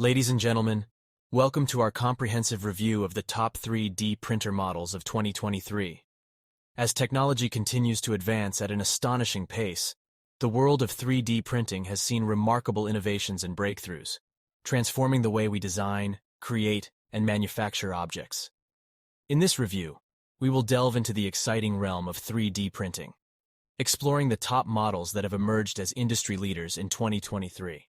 Ladies and gentlemen, welcome to our comprehensive review of the top 3D printer models of 2023. As technology continues to advance at an astonishing pace, the world of 3D printing has seen remarkable innovations and breakthroughs, transforming the way we design, create, and manufacture objects. In this review, we will delve into the exciting realm of 3D printing, exploring the top models that have emerged as industry leaders in 2023.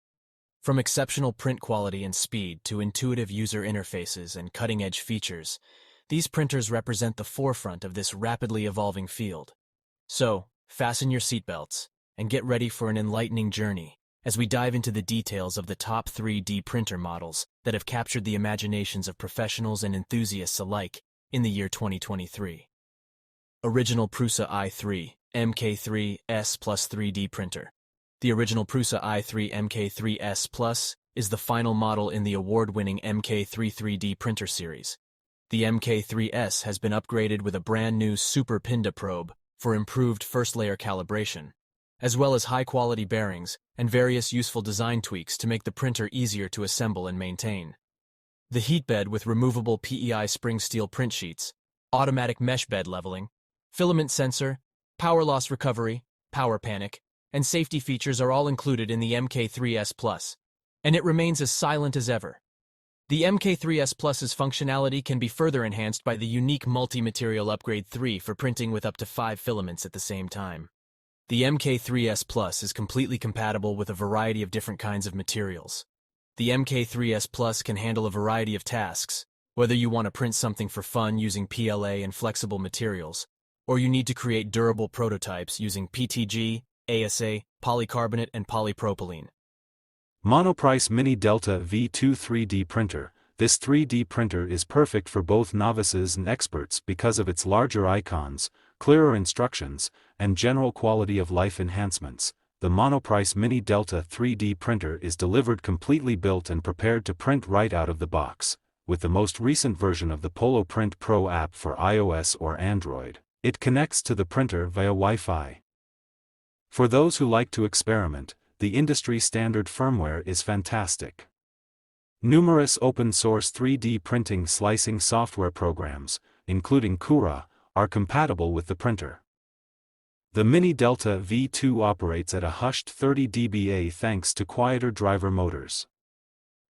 From exceptional print quality and speed to intuitive user interfaces and cutting-edge features, these printers represent the forefront of this rapidly evolving field. So, fasten your seatbelts and get ready for an enlightening journey as we dive into the details of the top 3D printer models that have captured the imaginations of professionals and enthusiasts alike in the year 2023. Original Prusa i3 MK3S Plus 3D Printer. The original Prusa i3 MK3S Plus is the final model in the award-winning MK3 3D printer series. The MK3S has been upgraded with a brand new Super Pinda probe for improved first-layer calibration, as well as high-quality bearings and various useful design tweaks to make the printer easier to assemble and maintain. The heat bed with removable PEI spring steel print sheets, automatic mesh bed leveling, filament sensor, power loss recovery, power panic, and safety features are all included in the MK3S Plus, and it remains as silent as ever. The MK3S Plus's functionality can be further enhanced by the unique multi-material upgrade 3 for printing with up to 5 filaments at the same time. The MK3S Plus is completely compatible with a variety of different kinds of materials. The MK3S Plus can handle a variety of tasks, whether you want to print something for fun using PLA and flexible materials, or you need to create durable prototypes using PTG, ASA, polycarbonate, and polypropylene. Monoprice Mini Delta V2 3D Printer. This 3D printer is perfect for both novices and experts because of its larger icons, clearer instructions, and general quality of life enhancements. The Monoprice Mini Delta 3D printer is delivered completely built and prepared to print right out of the box. With the most recent version of the Polo Print Pro app for iOS or Android, it connects to the printer via Wi-Fi. For those who like to experiment, the industry-standard firmware is fantastic. Numerous open-source 3D printing slicing software programs, including Cura, are compatible with the printer. The Mini Delta V2 operates at a hushed 30 dBA thanks to quieter driver motors.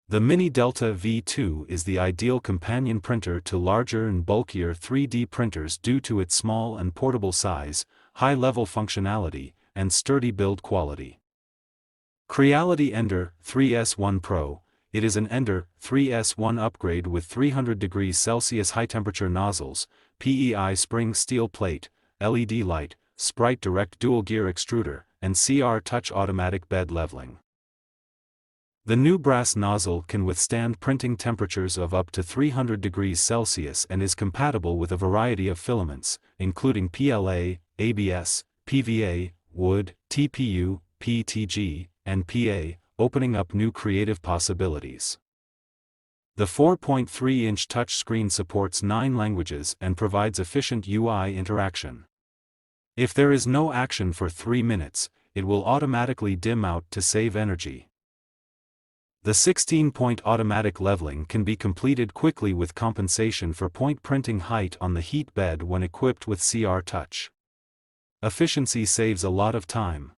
The Mini Delta V2 is the ideal companion printer to larger and bulkier 3D printers due to its small and portable size, high-level functionality, and sturdy build quality. Creality Ender 3S1 Pro. It is an Ender 3S1 upgrade with 300 degrees Celsius high-temperature nozzles, PEI spring steel plate, LED light, Sprite direct dual-gear extruder, and CR touch automatic bed leveling. The new brass nozzle can withstand printing temperatures of up to 300 degrees Celsius and is compatible with a variety of filaments, including PLA, ABS, PVA, wood, TPU, PTG, and PA, opening up new creative possibilities. The 4.3-inch touchscreen supports 9 languages and provides efficient UI interaction. If there is no action for 3 minutes, it will automatically dim out to save energy. The 16-point automatic leveling can be completed quickly with compensation for point printing height on the heat bed when equipped with CR touch. Efficiency saves a lot of time.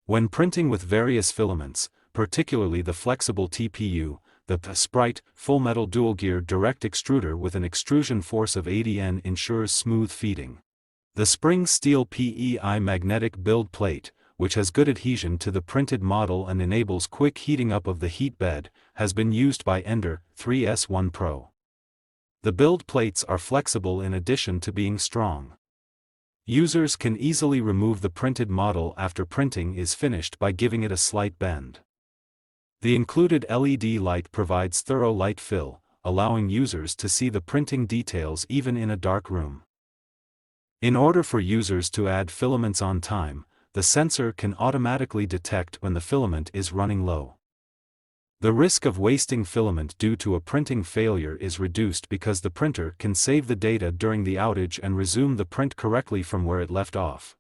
When printing with various filaments, particularly the flexible TPU, the Sprite full metal dual gear direct extruder with an extrusion force of 80 N ensures smooth feeding. The spring steel PEI magnetic build plate, which has good adhesion to the printed model and enables quick heating up of the heat bed, has been used by Ender 3S1 Pro. The build plates are flexible in addition to being strong. Users can easily remove the printed model after printing is finished by giving it a slight bend. The included LED light provides thorough light fill, allowing users to see the printing details even in a dark room. In order for users to add filaments on time, the sensor can automatically detect when the filament is running low. The risk of wasting filament due to a printing failure is reduced because the printer can save the data during the outage and resume the print correctly from where it left off.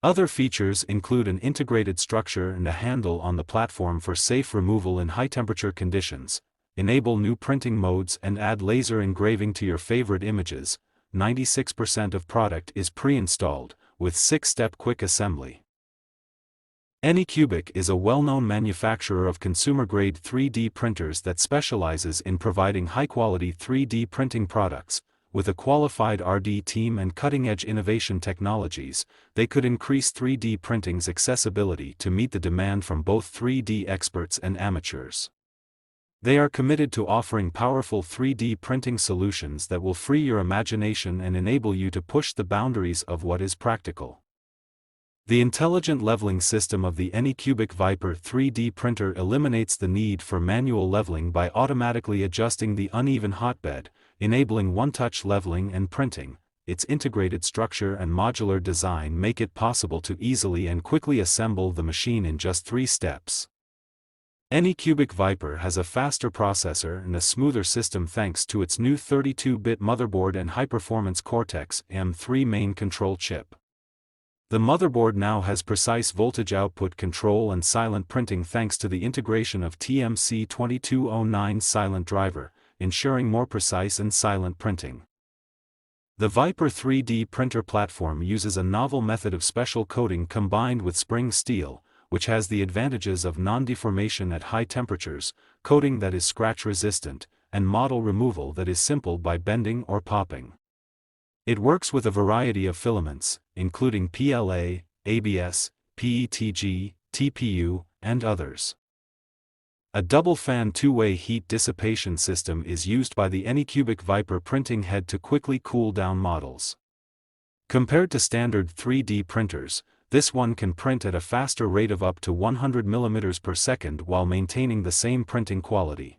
Other features include an integrated structure and a handle on the platform for safe removal in high-temperature conditions, enable new printing modes and add laser engraving to your favorite images. 96% of product is pre-installed, with 6-step quick assembly. ANYCUBIC is a well-known manufacturer of consumer-grade 3D printers that specializes in providing high-quality 3D printing products. With a qualified R&D team and cutting-edge innovation technologies, they could increase 3D printing's accessibility to meet the demand from both 3D experts and amateurs. They are committed to offering powerful 3D printing solutions that will free your imagination and enable you to push the boundaries of what is practical. The intelligent leveling system of the ANYCUBIC Vyper 3D printer eliminates the need for manual leveling by automatically adjusting the uneven hotbed, enabling one-touch leveling and printing. Its integrated structure and modular design make it possible to easily and quickly assemble the machine in just 3 steps. ANYCUBIC Vyper has a faster processor and a smoother system thanks to its new 32-bit motherboard and high-performance Cortex-M3 main control chip. The motherboard now has precise voltage output control and silent printing thanks to the integration of TMC2209 silent driver, ensuring more precise and silent printing. The Vyper 3D printer platform uses a novel method of special coating combined with spring steel, which has the advantages of non-deformation at high temperatures, coating that is scratch-resistant, and model removal that is simple by bending or popping. It works with a variety of filaments, including PLA, ABS, PETG, TPU, and others. A double-fan two-way heat dissipation system is used by the ANYCUBIC Vyper printing head to quickly cool down models. Compared to standard 3D printers, this one can print at a faster rate of up to 100 mm per second while maintaining the same printing quality.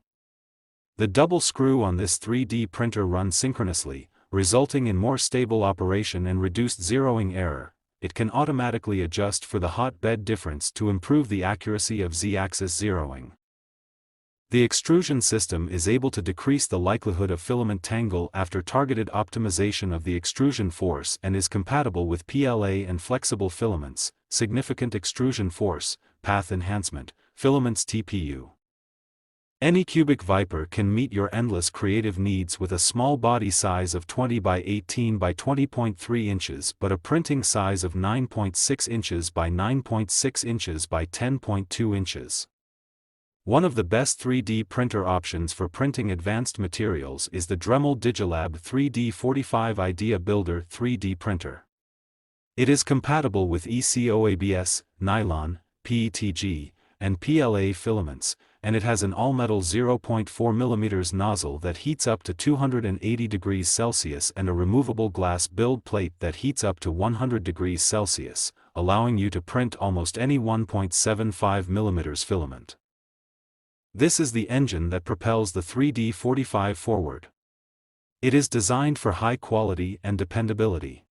The double screw on this 3D printer runs synchronously, resulting in more stable operation and reduced zeroing error. It can automatically adjust for the hot bed difference to improve the accuracy of Z-axis zeroing. The extrusion system is able to decrease the likelihood of filament tangle after targeted optimization of the extrusion force and is compatible with PLA and flexible filaments, significant extrusion force, path enhancement, filaments TPU. ANYCUBIC Vyper can meet your endless creative needs with a small body size of 20 by 18 by 20.3 inches but a printing size of 9.6 inches by 9.6 inches by 10.2 inches. One of the best 3D printer options for printing advanced materials is the Dremel DigiLab 3D45 Idea Builder 3D printer. It is compatible with ECOABS, nylon, PETG, and PLA filaments, and it has an all-metal 0.4 mm nozzle that heats up to 280 degrees Celsius and a removable glass build plate that heats up to 100 degrees Celsius, allowing you to print almost any 1.75 mm filament. This is the engine that propels the 3D45 forward. It is designed for high quality and dependability.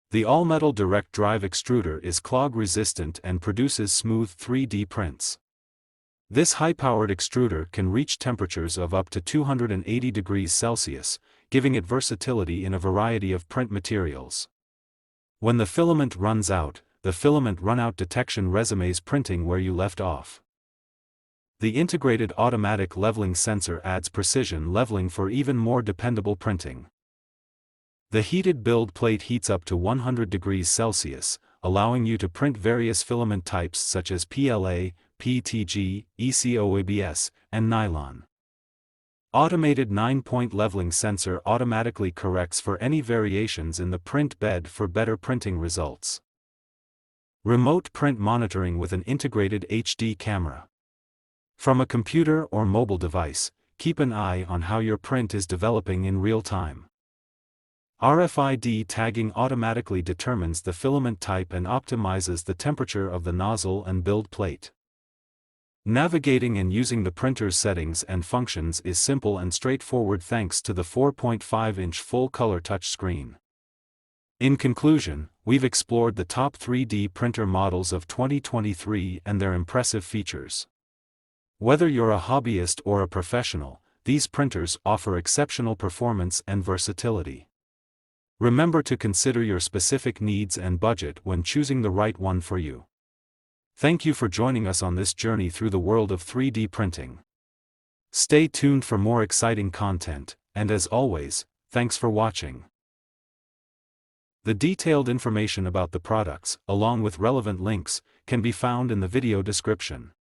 The all-metal direct drive extruder is clog-resistant and produces smooth 3D prints. This high-powered extruder can reach temperatures of up to 280 degrees Celsius, giving it versatility in a variety of print materials. When the filament runs out, the filament runout detection resumes printing where you left off. The integrated automatic leveling sensor adds precision leveling for even more dependable printing. The heated build plate heats up to 100 degrees Celsius, allowing you to print various filament types such as PLA, PETG, ECOABS, and nylon. Automated 9-point leveling sensor automatically corrects for any variations in the print bed for better printing results. Remote print monitoring with an integrated HD camera. From a computer or mobile device, keep an eye on how your print is developing in real time. RFID tagging automatically determines the filament type and optimizes the temperature of the nozzle and build plate. Navigating and using the printer's settings and functions is simple and straightforward thanks to the 4.5-inch full-color touchscreen. In conclusion, we've explored the top 3D printer models of 2023 and their impressive features. Whether you're a hobbyist or a professional, these printers offer exceptional performance and versatility. Remember to consider your specific needs and budget when choosing the right one for you. Thank you for joining us on this journey through the world of 3D printing. Stay tuned for more exciting content, and as always, thanks for watching. The detailed information about the products, along with relevant links, can be found in the video description.